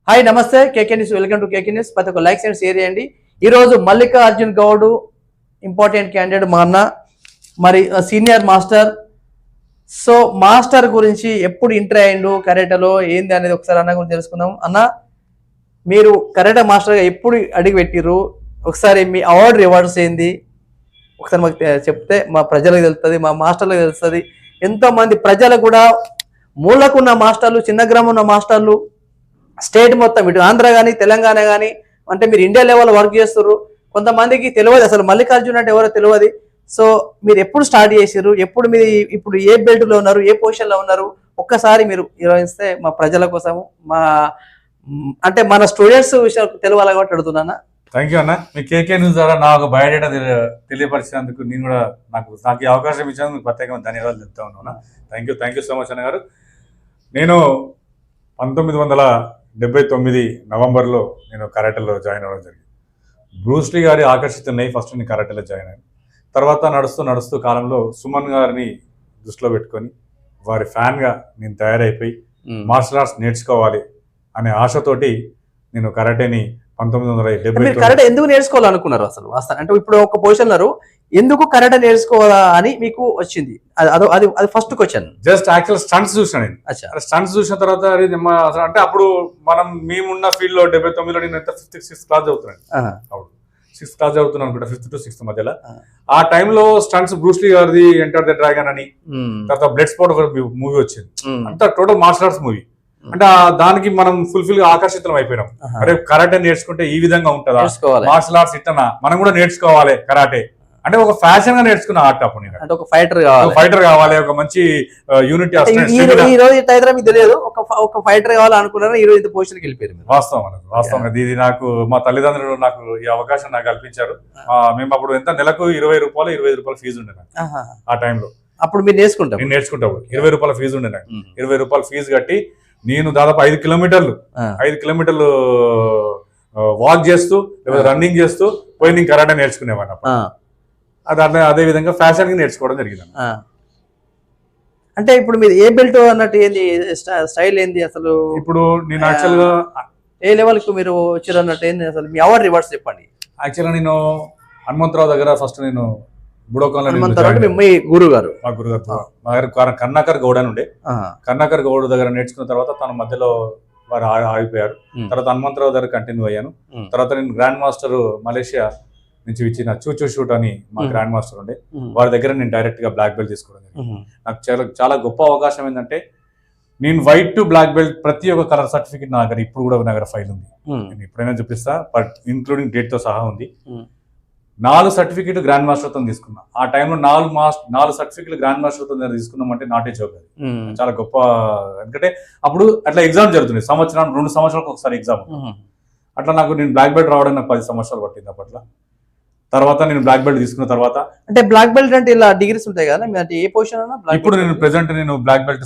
Hi నమస్తే కేకే news welcome to KK news ప్రతి ఒక్క లైక్స్ అండ్ షేర్ చేయండి. ఈరోజు మల్లికార్జున్ గౌడ్ ఇంపార్టెంట్ క్యాండిడేట్ మా అన్న మరి సీనియర్ మాస్టర్. సో మాస్టర్ గురించి ఎప్పుడు ఎంటర్ అయ్యిండు కరాటేలో ఏంది అనేది ఒకసారి అన్న గురించి తెలుసుకుందాం. అన్న మీరు కరాటే మాస్టర్గా ఎప్పుడు అడిగి పెట్టిర్రు, ఒకసారి మీ అవార్డు రివార్డ్స్ ఏంది ఒకసారి మాకు చెప్తే మా ప్రజలకు తెలుస్తుంది, మా మాస్టర్లకు తెలుస్తుంది. ఎంతోమంది ప్రజలకు కూడా మూలకున్న మాస్టర్లు, చిన్న గ్రామం ఉన్న మాస్టర్లు, స్టేట్ మొత్తం ఇటు ఆంధ్ర కానీ తెలంగాణ కానీ అంటే మీరు ఇండియా లెవెల్ వర్క్ చేస్తున్నారు. కొంతమందికి తెలియదు అసలు మల్లికార్జున్ అంటే ఎవరో తెలియదు. సో మీరు ఎప్పుడు స్టార్ట్ చేసారు, ఎప్పుడు మీరు ఇప్పుడు ఏ బెల్ట్లో ఉన్నారు, ఏ పొజిషన్లో ఉన్నారు, ఒక్కసారి మీరు నిర్వహిస్తే మా ప్రజల కోసం మా అంటే మన స్టూడెంట్స్ విషయం తెలియాలి కాబట్టి అడుగుతున్నానా. థ్యాంక్ యూ అన్న. మీ కేకే న్యూస్ ద్వారా నా ఒక బయోడేటా తెలియపరిచినందుకు నేను కూడా నాకు ఈ అవకాశం ఇచ్చినందుకు మీకు ప్రత్యేకంగా ధన్యవాదాలు చెప్తా ఉన్నాను. థ్యాంక్ యూ సో మచ్ అన్న గారు. నేను 1979 నవంబర్లో నేను కరాటేలో జాయిన్ అవ్వడం జరిగింది. బ్రూస్లీ గారి ఆకర్షితున్నాయి ఫస్ట్ నేను కరాటేలో జాయిన్ అయ్యాను. తర్వాత నడుస్తూ కాలంలో సుమన్ గారిని దృష్టిలో పెట్టుకొని వారి ఫ్యాన్గా నేను తయారైపోయి మార్షల్ ఆర్ట్స్ నేర్చుకోవాలి అనే ఆశతోటి నేను కరాటేని 1970 కరాటే ఎందుకు నేర్చుకోవాలనుకున్నారు అసలు అంటే ఇప్పుడు ఒక పొజిషన్ ఉన్నారు, ఎందుకు కరాటే నేర్చుకోవాలా అని మీకు వచ్చింది? అది first question. Just actual stunts చూసాను నేను. స్టంట్స్ చూసిన తర్వాత అంటే అప్పుడు మేమున్న ఫీల్డ్ లో 79లో నేను ఎంత 5th 6th క్లాస్ చదువుతున్నాను. అప్పుడు 6th క్లాస్ చదువుతున్నాను అనుకుంటా, 5th to 6th మధ్యలో. ఆ టైంలో స్టంట్స్ బ్రూస్లీ గారిది ఎంటర్ ద డ్రాగన్ అని, తర్వాత బ్లడ్ స్పాట్ ఒక మూవీ వచ్చింది. అంతా టోటల్ మార్షల్ ఆర్ట్స్ మూవీ. అంటే దానికి మనం ఫుల్ఫిల్ గా ఆకర్షితం అయిపోయినాం. అరే కరాటే నేర్చుకుంటే ఈ విధంగా ఉంటుందా, మార్షల్ ఆర్ట్స్ ఇట్టనా, మనం కూడా నేర్చుకోవాలి కరాటే అంటే ఒక ఫ్యాషన్ గా నేర్చుకున్న ఆర్ట్. అప్పుడు నేను ఒక ఫైటర్ కావాలి, ఒక మంచి యూనిటీ. ఈ రోజు మీకు తెలియదు ఒక ఫైటర్ కావాలి అనుకున్నారు, ఈ రోజు పొజిషన్కి వెళ్ళిపోయారు. వాస్తవం ఇది నాకు మా తల్లిదండ్రులు నాకు ఈ అవకాశం నాకు కల్పించారు. మేము అప్పుడు ఎంత నెలకు 20 రూపాయలు 25 రూపాయల ఫీజు ఉండే నాకు ఆ టైంలో. అప్పుడు మీరు నేను నేర్చుకుంటా 20 రూపాయల ఫీజు ఉండే నాకు. 20 రూపాయల ఫీజు కట్టి నేను దాదాపు 5 కిలోమీటర్లు వాక్ చేస్తూ రన్నింగ్ చేస్తూ పోయి నేను కరాటే నేర్చుకునేవాడిని. అదే విధంగా ఫ్యాషన్ కి నేర్చుకోవడం జరిగింది. అంటే ఇప్పుడు మీరు ఏ బెల్ట్ అన్నట్టు ఏంది, స్టైల్ ఏంది అసలు? ఇప్పుడు నేను యాక్చువల్ గా ఏ లెవెల్ కు మీరు వచ్చారు అన్నట్టు ఏంది అసలు మీ అవార్డు రివార్డ్స్ చెప్పండి. యాక్చువల్గా నేను హనుమంతరావు దగ్గర ఫస్ట్ నేను బుడోకంలో మీ గురువు గారు మా గారు కర్ణాకర్ గౌడ్ అని ఉండే. కర్ణాకర్ గౌడ్ దగ్గర నేర్చుకున్న తర్వాత తన మధ్యలో వారు ఆగిపోయారు. తర్వాత హనుమంతరావు దగ్గర కంటిన్యూ అయ్యాను. తర్వాత నేను గ్రాండ్ మాస్టర్ మలేషియా నుంచి ఇచ్చిన చూచూ షూట్ అని మా గ్రాండ్ మాస్టర్ ఉండే, వారి దగ్గర నేను డైరెక్ట్ గా బ్లాక్ బెల్ట్ తీసుకోవడం. నాకు చాలా గొప్ప అవకాశం ఏంటంటే నేను వైట్ టు బ్లాక్ బెల్ట్ ప్రతి ఒక్క కలర్ సర్టిఫికేట్ నా దగ్గర ఇప్పుడు కూడా నా దగ్గర ఫైల్ ఉంది. నేను ఎప్పుడైనా చూపిస్తా, బట్ ఇంక్లూడింగ్ డేట్ తో సహా ఉంది. 4 సర్టిఫికేట్ గ్రాండ్ మాస్టర్ తో తీసుకున్నా. ఆ టైంలో 4 సర్టిఫికేట్ గ్రాండ్ మాస్టర్ తో తీసుకున్నామంటే నాటే జోక్. అది చాలా గొప్ప. ఎందుకంటే అప్పుడు అట్లా ఎగ్జామ్ జరుగుతుంది, 2 సంవత్సరాలకు ఒకసారి ఎగ్జామ్. అట్లా నేను బ్లాక్ బెల్ట్ రావడానికి నాకు 10 సంవత్సరాలు పట్టింది అప్పట్లో. తర్వాత నేను బ్లాక్ బెల్ట్ తీసుకున్న తర్వాత అంటే బ్లాక్ బెల్ట్ అంటే ఇలా డిగ్రీస్ ఉంటాయి కదా, అంటే ఏ పొజిషన్ అన్నా? ఇప్పుడు నేను ప్రెసెంట్ నేను black belt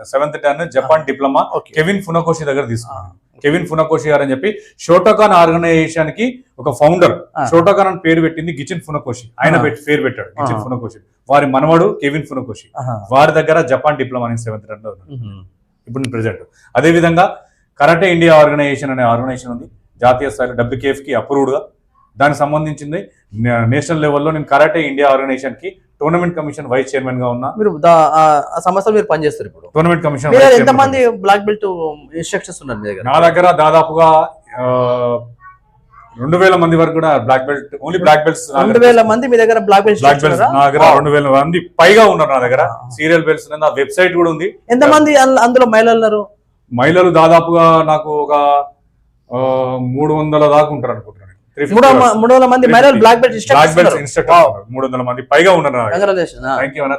7th Dan Japan diploma Kevin Funakoshi దగ్గర తీసుకున్నాను. కెవిన్ ఫునకోషి గారు అని చెప్పి షోటోకాన్ ఆర్గనైజేషన్ కి ఒక ఫౌండర్. షోటోకాన్ అని పేరు పెట్టింది గిచిన్ ఫునకోషి. ఆయన పేరు పెట్టాడు గిచిన్ ఫునకోషి. వారి మనవడు కెవిన్ ఫునకోషి. వారి దగ్గర జపాన్ డిప్లొమా 7th Dan లో ఇప్పుడు నేను ప్రెసెంట్. అదే విధంగా కరాటే ఇండియా ఆర్గనైజేషన్ అనే ఆర్గనైజేషన్ ఉంది, జాతీయ స్థాయిలో WKF కి అప్రూవ్డ్ గా. దానికి సంబంధించింది నేషనల్ లెవెల్లో నేను కరాటే ఇండియా ఆర్గనైజేషన్ కి టోర్నమెంట్ కమిషన్ వైస్ చైర్మన్ గా ఉన్నా. మీరు సంవత్సరం మీరు పనిచేస్తారు ఇప్పుడు టోర్నమెంట్ కమిషన్. ఎంతమంది బ్లాక్ బెల్ట్ ఇన్స్ట్రక్టర్స్ ఉన్నారు మీ దగ్గర? నా దగ్గర దాదాపుగా 2000 మంది వరకు కూడా black belt, only black belts 2000 మంది మీ దగ్గర బ్లాక్ బెల్ట్? నా దగ్గర 2000 మంది పైగా ఉన్నారు. నా దగ్గర సీరియల్ బెల్ట్స్, నా వెబ్సైట్ కూడా ఉంది. ఎంతమంది అందులో మహిళలు ఉన్నారు? మహిళలు దాదాపుగా నాకు ఒక 300 దాకా ఉంటారు అనుకుంటున్నాను. 300 మంది మహిళలు బ్లాక్ బెల్ట్ ఇన్స్ట్రక్టర్ 300 మంది పైగా ఉన్నారు.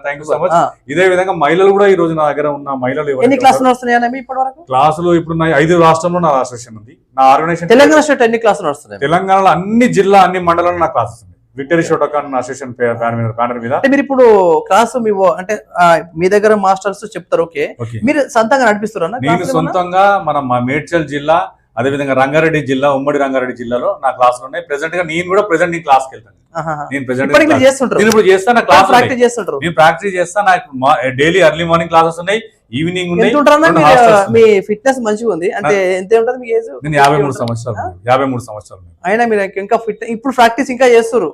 Thank you so much. ఇదే విధంగా మహిళలు కూడా ఈ రోజు నా దగ్గర ఉన్న మహిళలు ఎన్ని క్లాసులు వస్తున్నాయి ఇప్పటి వరకు? క్లాసులు ఇప్పుడు 5 రాష్ట్రంలో నా అసోసియేషన్ ఉంది. నా ఆర్గనైజేషన్ తెలంగాణ స్టేట్ ఎన్ని క్లాసులు వస్తున్నాయి? తెలంగాణలో అన్ని జిల్లా అన్ని మండలాల్లో నా క్లాసెస్ ఉంది. విక్టరీ షోటోకాన్ అసోసియేషన్ బ్యానర్ మీద. మీరు ఇప్పుడు క్లాసు అంటే మీ దగ్గర మాస్టర్స్ చెప్తారు, ఓకే, మీరు సొంతంగా నడిపిస్తారు? నేను సొంతంగా మా మేడ్చల్ జిల్లా అదేవిధంగా రంగారెడ్డి జిల్లా, ఉమ్మడి రంగారెడ్డి జిల్లాలో నా క్లాసులు ఉన్నాయి. ప్రెసెంట్ గా నేను కూడా నీ క్లాస్కి వెళ్తాను. నేను ప్రెసెంట్ నేను ఇప్పుడు చేస్తాను, నా క్లాస్ ప్రాక్టీస్ చేస్తుంటారు. నేను ప్రాక్టీస్ చేస్తాను. నాకు డైలీ ఎర్లీ మార్నింగ్ క్లాసెస్ ఉన్నాయి, ఈవినింగ్ ఉన్నాయి. మీ ఫిట్నెస్ మంచిగా ఉంది అంటే ఎంత ఉంటుంది మీ ఏజ్? నేను 53 సంవత్సరాలు. అయినా మీరు ఇంకా ఫిట్, ఇప్పుడు ప్రాక్టీస్ ఇంకా చేస్తారు,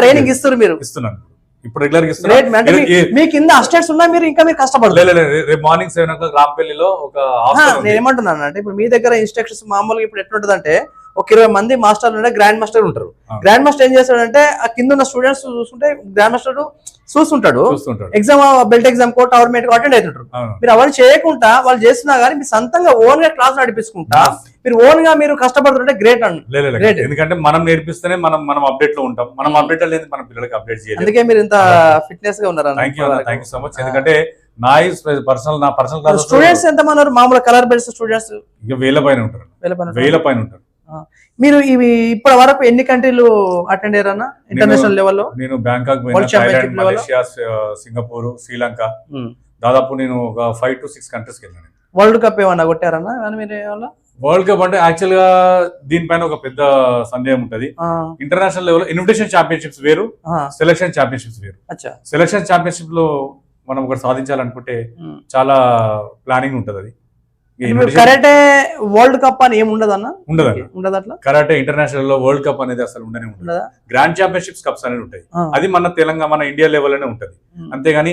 ట్రైనింగ్ ఇస్తారు, మీరు ఇస్తున్నాను ఇప్పుడు రెగ్యులర్ గా ఇస్తున్నాను. మీ కింద అసిస్టెంట్స్ ఉన్నా, మీరు కష్టపడలేదు. రేపు మార్నింగ్ 7 o'clock రాంపల్లిలో ఒక నేను ఏమంటున్నాను అంటే, ఇప్పుడు మీ దగ్గర ఇన్స్ట్రక్షన్స్ మామూలుగా ఇప్పుడు ఎట్లుంటది అంటే, ఒక 20 మంది మాస్టర్లు ఉంటే గ్రాండ్ మాస్టర్ ఉంటారు. గ్రాండ్ మాస్టర్ ఏం చేస్తాడంటే, ఆ కింద ఉన్న స్టూడెంట్స్ చూస్తుంటే గ్రాండ్ మాస్టర్ చూస్తుంటాడు, ఎగ్జామ్ బెల్ట్ ఎగ్జామ్ కో టవర్ మేట్ అటెండ్ అవుతుంటారు. మీరు అవన్నీ చేయకుండా వాళ్ళు చేస్తున్నా కానీ మీరు సొంతంగా ఓన్ గా క్లాస్ నడిపించుకుంటా మీరు ఓన్ గా మీరు కష్టపడుతుంటే గ్రేట్ అండి. ఎందుకంటే మనం నేర్పిస్తేనే మనం అప్డేట్ లో ఉంటాం. మనం అప్డేట్ లేదు, మన పిల్లలకి అప్డేట్ చేయాలి. అందుకే మీరు ఇంత ఫిట్నెస్ గా ఉన్నారు. Thank you so much. ఎందుకంటే నా పర్సనల్ క్లాస్ స్టూడెంట్స్ ఎంత మంది ఉన్నారు? మామూలు కలర్ బేస్డ్ స్టూడెంట్స్ ఇక 1000 పైన ఉంటారు. మీరు ఇవి ఇప్పటి వరకు ఎన్ని కంట్రీలు అటెండ్ అయ్యారన్నా ఇంటర్నేషనల్ లెవెల్లో? నేను Bangkok, Thailand, Malaysia, Singapore, Sri Lanka, దాదాపు నేను ఒక 5 to 6 కంట్రీస్ వెళ్ళాను. వరల్డ్ కప్ ఏమన్నా కొట్టారన్నా? వరల్డ్ కప్ అంటే యాక్చువల్ గా దీనిపైన ఒక పెద్ద సందేహం ఉంటది. ఇంటర్నేషనల్ లెవెల్ ఇన్విటేషన్ ఛాంపియన్షిప్స్ వేరు, సెలక్షన్ ఛాంపియన్షిప్స్ వేరు. సెలక్షన్ ఛాంపియన్షిప్ లో మనం ఒకటి సాధించాలనుకుంటే చాలా ప్లానింగ్ ఉంటది. అది కరాటే వరల్డ్ కప్ అని ఏమి ఉండదు అన్న? ఉండదు అట్లా. కరాటే ఇంటర్నేషనల్ లో వరల్డ్ కప్ అనేది అసలు ఉండనే ఉండదు. గ్రాండ్ ఛాంపియన్షిప్స్ కప్స్ అనేది ఉంటాయి. అది మన ఇండియా లెవెల్ లోనే ఉంటది. అంతేగాని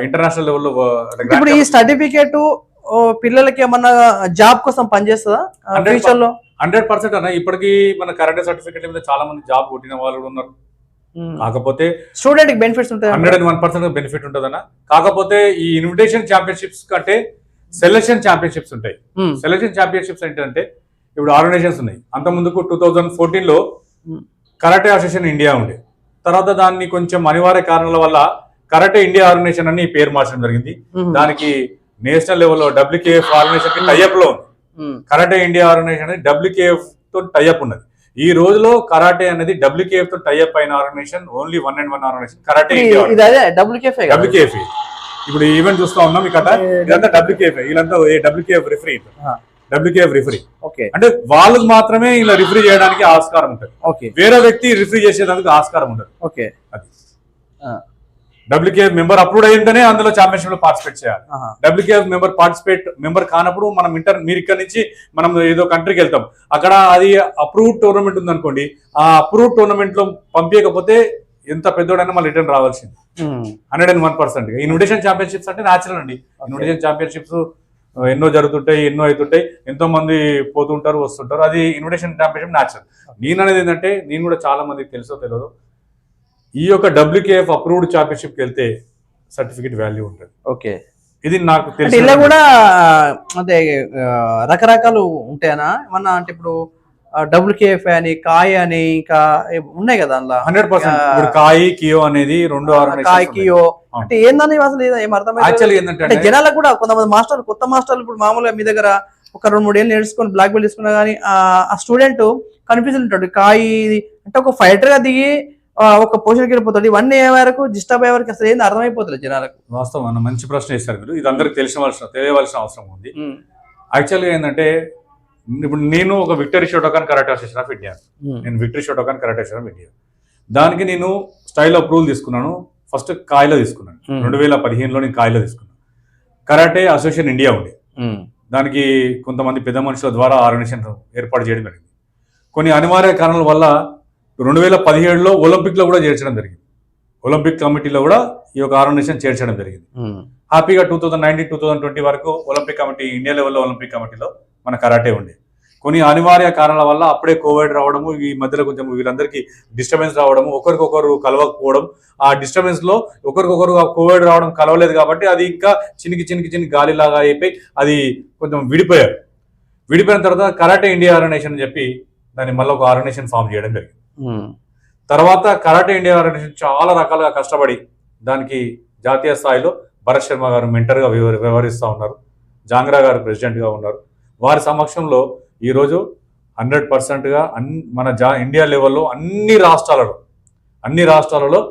ఇంటర్నేషనల్ లెవెల్లో ఇప్పుడు ఈ సర్టిఫికేట్ పిల్లలకి ఏమన్నా జాబ్ కోసం పనిచేస్తుందా ఫ్యూచర్ లో? 100% అన్న. ఇప్పటికీ మన కరాటే సర్టిఫికేట్ మీద చాలా మంది జాబ్ కొట్టిన వాళ్ళు కూడా ఉన్నారు. కాకపోతే స్టూడెంట్ బెనిఫిట్స్ ఉంటాయి, 101% బెనిఫిట్ ఉంటదన్న. కాకపోతే ఈ ఇన్విటేషన్ ఛాంపియన్షిప్స్ కంటే సెలక్షన్ ఛాంపియన్షిప్స్ ఉంటాయి. సెలక్షన్ ఛాంపియన్షిప్స్ ఏంటంటే, ఇప్పుడు ఆర్గనైజేషన్స్ ఉన్నాయి. అంత ముందుకు 2014 లో కరాటే అసోసియేషన్ ఇండియా ఉండే. తర్వాత దాన్ని కొంచెం అనివార్య కారణాల వల్ల కరాటే ఇండియా ఆర్గనైజేషన్ అని పేరు మార్చడం జరిగింది. దానికి నేషనల్ లెవెల్లో WKF ఆర్గనైజేషన్ కి టైఅప్ లో ఉంది. కరాటే ఇండియా ఆర్గనైజేషన్ అనేది WKF తో టైఅప్ ఉన్నది. ఈ రోజులో కరాటే అనేది WKF తో టైఅప్ అయిన organisation only 1 and 1 organisation karate India. WKF ఇప్పుడు ఈవెంట్ చూస్తా ఉన్నాం. ఇక్కడ ఇదంతా WKF, వీళ్ళంతా WKF రిఫరీ. WKF రిఫరీ అంటే వాళ్ళకి మాత్రమే ఇలా రిఫరీ చేయడానికి ఆస్కారం ఉంటుంది. వేరే వ్యక్తి రిఫరీ చేసేందుకు ఆస్కారం ఉండదు. అది WKF మెంబర్ అప్రూవ్ అయ్యిందనే అందులో ఛాంపియన్షిప్ లో పార్టిసిపేట్ చేయాలి. WKF మెంబర్ కానప్పుడు మీరు ఇక్కడ నుంచి మనం ఏదో కంట్రీకి వెళ్తాం, అక్కడ అది అప్రూవ్ టోర్నమెంట్ ఉంది అనుకోండి, ఆ అప్రూవ్ టోర్నమెంట్ లో పంపించకపోతే ఎంత పెద్దోడైనా మళ్ళీ రిటర్న్ రావాల్సింది. 101%. ఇన్విటేషన్ ఛాంపియన్షిప్స్ అంటే న్యాచురల్ అండి. ఇన్విటేషన్ ఛాంపియన్షిప్స్ ఎన్నో జరుగుతుంటాయి, ఎన్నో అవుతుంటాయి, ఎంతో మంది పోతుంటారు, వస్తుంటారు. అది ఇన్విటేషన్ ఛాంపియన్షిప్ న్యాచురల్. నేను అనేది ఏంటంటే, నేను కూడా చాలా మందికి తెలుసో తెలియదు, ఈ యొక్క WKF అప్రూవ్డ్ ఛాంపియన్షిప్కి వెళ్తే సర్టిఫికేట్ వాల్యూ ఉంటుంది. ఇది నాకు తెలిసి ఇలా కూడా అంటే రకరకాలు ఉంటాయనా ఏమన్నా? అంటే ఇప్పుడు WKF అని, కాయ్ అని, ఇంకా ఉన్నాయి కదా అందులో. 100% కాయ్, కియో అనేది 2 కాయ్, కియో అంటే ఏందని అసలు ఏం అర్థమైంది జనాలకు కూడా. కొంతమంది మాస్టర్లు, కొత్త మాస్టర్లు ఇప్పుడు మామూలుగా మీ దగ్గర ఒక 2-3 ఏళ్ళు నేర్చుకొని బ్లాక్ బెల్ట్ తీసుకున్నా కానీ ఆ స్టూడెంట్ కన్ఫ్యూజన్ ఉంటాడు. కాయ్ అంటే ఒక ఫైటర్ గా దిగి ఒక పొజిషన్కి వెళ్ళిపోతాడు. ఇవన్నీ ఏ వరకు డిస్టర్బ్ అయ్యే వరకు అసలు ఏంది అర్థమైపోతుంది జనాలకు. వాస్తవం, మంచి ప్రశ్న వేశారు మీరు. ఇది అందరికి తెలియవలసిన అవసరం ఉంది. యాక్చువల్గా ఏంటంటే, ఇప్పుడు నేను ఒక Victory Shotokan Karate Association of India, నేను Victory Shotokan Karate Association of India, దానికి నేను స్టైల్ అప్రూవల్ తీసుకున్నాను. ఫస్ట్ కాయ్లో తీసుకున్నాను. 2015లో నేను కాయ్లో తీసుకున్నాను. కరాటే అసోసియేషన్ ఇండియా ఉండే, దానికి కొంతమంది పెద్ద మనుషుల ద్వారా ఆర్గనైజేషన్ ఏర్పాటు చేయడం జరిగింది. కొన్ని అనివార్య కారణాల వల్ల 2017లో ఒలింపిక్ లో కూడా చేర్చడం జరిగింది. ఒలింపిక్ కమిటీలో కూడా ఈ యొక్క ఆర్గనైజేషన్ చేర్చడం జరిగింది. హ్యాపీగా 2019, 2020 వరకు ఒలింపిక్ కమిటీ, ఇండియా లెవెల్లో ఒలింపిక్ కమిటీలో మన కరాటే ఉండే. కొన్ని అనివార్య కారణాల వల్ల అప్పుడే కోవిడ్ రావడము, ఈ మధ్యలో కొంచెం వీళ్ళందరికీ డిస్టర్బెన్స్ రావడము, ఒకరికొకరు కలవకపోవడం, ఆ డిస్టర్బెన్స్ లో ఒకరికొకరు కోవిడ్ రావడం, కలవలేదు కాబట్టి అది ఇంకా చినికి గాలిలాగా అయిపోయి అది కొంచెం విడిపోయారు. విడిపోయిన తర్వాత కరాటే ఇండియా ఆర్గనైజేషన్ అని చెప్పి దాన్ని మళ్ళీ ఒక ఆర్గనైజేషన్ ఫామ్ చేయడం జరిగింది. తర్వాత కరాటే ఇండియా ఆర్గనైజేషన్ చాలా రకాలుగా కష్టపడి దానికి జాతీయ స్థాయిలో భరత్ శర్మ గారు మెంటర్గా వ్యవహరిస్తూ ఉన్నారు, జాంగ్రా గారు ప్రెసిడెంట్గా ఉన్నారు. వారి సమక్షంలో ఈరోజు 100%గా మన ఇండియా లెవెల్లో అన్ని రాష్ట్రాలలో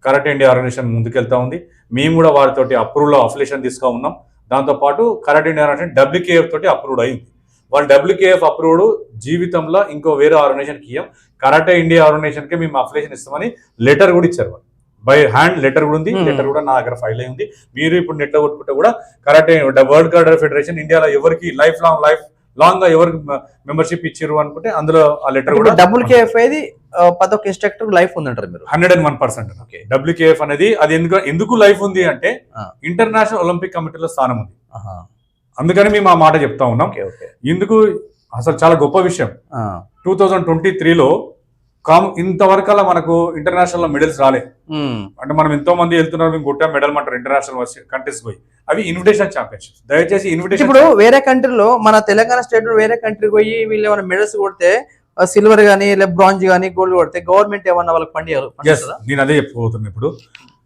కరాటే ఇండియా ఆర్గనైజేషన్ ముందుకెళ్తా ఉంది. మేము కూడా వారితోటి అప్రూవ్లో అఫిలియేషన్ తీసుకుని ఉన్నాం. దాంతోపాటు కరాటే ఇండియా ఆర్గనైజేషన్ WKF తోటి అప్రూవ్డ్ అయింది. వాళ్ళు WKF అప్రూవ్డ్ జీవితంలో ఇంకో వేరే ఆర్గనైజేషన్కి ఇయ్యం, కరాటే ఇండియా ఆర్గనైజేషన్కే మేము అప్లికేషన్ ఇస్తామని లెటర్ కూడా ఇచ్చారు వాళ్ళు. బై హ్యాండ్ లెటర్ కూడా ఉంది. లెటర్ కూడా నా దగ్గర ఫైల్ అయి ఉంది. మీరు ఇప్పుడు నెట్లో కొట్టుకుంటే కూడా కరాటే వరల్డ్ కరాటే ఫెడరేషన్ ఇండియాలో ఎవరికి లైఫ్ లాంగ్ గా ఎవరికి మెంబర్షిప్ ఇచ్చారు అనుకుంటే అందులో ఆ లెటర్ కూడా WKF అనేది ప్రతి ఒక్క ఇన్స్ట్రక్టర్ లైఫ్ ఉందంటారు మీరు. 101%. WKF అనేది అది ఎందుకు లైఫ్ ఉంది అంటే ఇంటర్నేషనల్ ఒలింపిక్ కమిటీలో స్థానం ఉంది, అందుకని మేము ఆ మాట చెప్తా ఉన్నాం. ఇందుకు అసలు చాలా గొప్ప విషయం. 2023లో ఇంతవరకు అలా మనకు ఇంటర్నేషనల్ లో మెడల్స్ రాలే. అంటే మనం ఎంతో మంది వెళ్తున్నారు, మేము కొట్టాం మెడల్ అంటారు ఇంటర్నేషనల్ కంట్రీస్ పోయి. అవి ఇన్విటేషన్ ఛాంపియన్షిప్స్. దయచేసి ఇన్విటేషన్ ఇప్పుడు వేరే కంట్రీలో మన తెలంగాణ స్టేట్ లో వేరే కంట్రీకి పోయి వీళ్ళు ఏమైనా మెడల్స్ కొడితే సిల్వర్ గానీ లేదా బ్రాంజ్ గానీ గోల్డ్ కొడితే గవర్నమెంట్ ఏమన్నా వాళ్ళకి పండియారు? నేను అదే చెప్పబోతున్నా.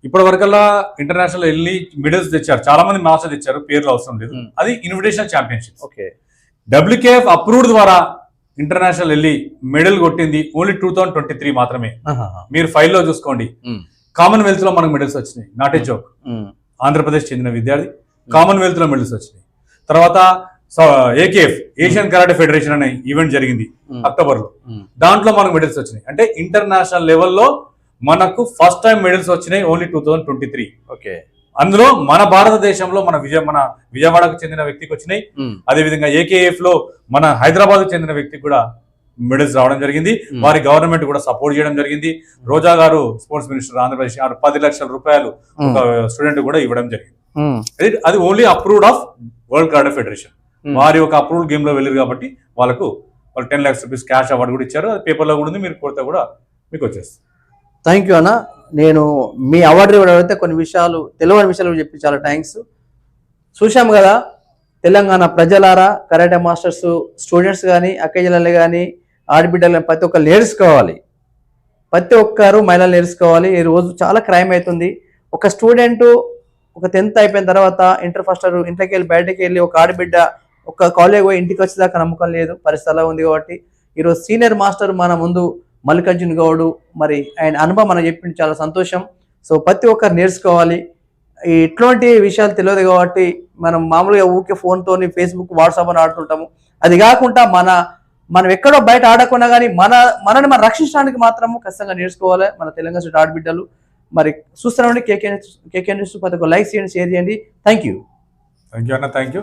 ఇప్పటి వరకల్లా ఇంటర్నేషనల్ వెళ్ళి మెడల్స్ తెచ్చారు, చాలా మంది మాస్టర్ తెచ్చారు, పేర్లు అవసరం లేదు. అది ఇన్విటేషన్ ఛాంపియన్షిప్. WKF అప్రూవ్డ్ ద్వారా ఇంటర్నేషనల్ వెళ్ళి మెడల్ కొట్టింది ఓన్లీ 2023 మాత్రమే. మీరు ఫైల్లో చూసుకోండి. కామన్వెల్త్ లో మనకు మెడల్స్ వచ్చినాయి, నాట్ ఏ జోక్. ఆంధ్రప్రదేశ్ చెందిన విద్యార్థి కామన్వెల్త్ లో మెడల్స్ వచ్చినాయి. తర్వాత AKF ఏషియన్ కరాటే ఫెడరేషన్ అనే ఈవెంట్ జరిగింది అక్టోబర్ లో, దాంట్లో మనకు మెడల్స్ వచ్చినాయి. అంటే ఇంటర్నేషనల్ లెవెల్లో మనకు ఫస్ట్ టైం మెడల్స్ వచ్చినాయి ఓన్లీ 2023. అందులో మన భారతదేశంలో మన విజయవాడకు చెందిన వ్యక్తికి వచ్చినాయి. అదేవిధంగా AKF లో మన హైదరాబాద్ చెందిన వ్యక్తికి కూడా మెడల్స్ రావడం జరిగింది. వారి గవర్నమెంట్ కూడా సపోర్ట్ చేయడం జరిగింది. రోజా గారు స్పోర్ట్స్ మినిస్టర్ ఆంధ్రప్రదేశ్ 10 లక్షల రూపాయలు ఒక స్టూడెంట్ కూడా ఇవ్వడం జరిగింది. అది only approved of world karate federation. వారి ఒక అప్రూవ్డ్ గేమ్ లో వెళ్ళారు కాబట్టి వాళ్ళు 10 lakhs రూపీస్ క్యాష్ అవార్డు కూడా ఇచ్చారు. అది పేపర్లో కూడా ఉంది, మీరు కొడితే కూడా మీకు వచ్చేస్తుంది. థ్యాంక్ యూ అన్న. నేను మీ అవార్డు ఇవ్వడం అయితే కొన్ని విషయాలు తెలియని విషయాలు చెప్పి చాలా థ్యాంక్స్. చూసాము కదా తెలంగాణ ప్రజలారా, కరాటే మాస్టర్స్ స్టూడెంట్స్ కానీ అక్కజల్లెలు కానీ ఆడబిడ్డలు కానీ ప్రతి ఒక్కరు నేర్చుకోవాలి. ప్రతి ఒక్కరు మహిళలు నేర్చుకోవాలి. ఈ రోజు చాలా క్రైమ్ అవుతుంది. ఒక స్టూడెంట్ ఒక 10th అయిపోయిన తర్వాత ఇంటర్ ఫస్ట్ ఇయర్ ఇంట్లోకి వెళ్ళి బయటకు వెళ్ళి ఒక ఆడబిడ్డ ఒక కాలేజ్ పోయి ఇంటికి వచ్చేదాకా నమ్మకం లేదు, పరిస్థితి అలా ఉంది. కాబట్టి ఈరోజు సీనియర్ మాస్టర్ మన ముందు మల్లికార్జున గౌడ్, మరి ఆయన అనుభవం మనం చెప్పింది చాలా సంతోషం. సో ప్రతి ఒక్కరు నేర్చుకోవాలి. ఇట్లాంటి విషయాలు తెలియదు కాబట్టి మనం మామూలుగా ఊరికే ఫోన్తోని ఫేస్బుక్ వాట్సాప్ అని ఆడుతుంటాము. అది కాకుండా మనం ఎక్కడో బయట ఆడకున్నా కానీ మనని మనం రక్షించడానికి మాత్రము ఖచ్చితంగా నేర్చుకోవాలి మన తెలంగాణ స్టేట్ ఆడబిడ్డలు. మరి చూస్తున్నామండి కేకే న్యూస్. ప్రతి ఒక్క లైక్ చేయండి, షేర్ చేయండి. థ్యాంక్ యూ అన్న. Thank you.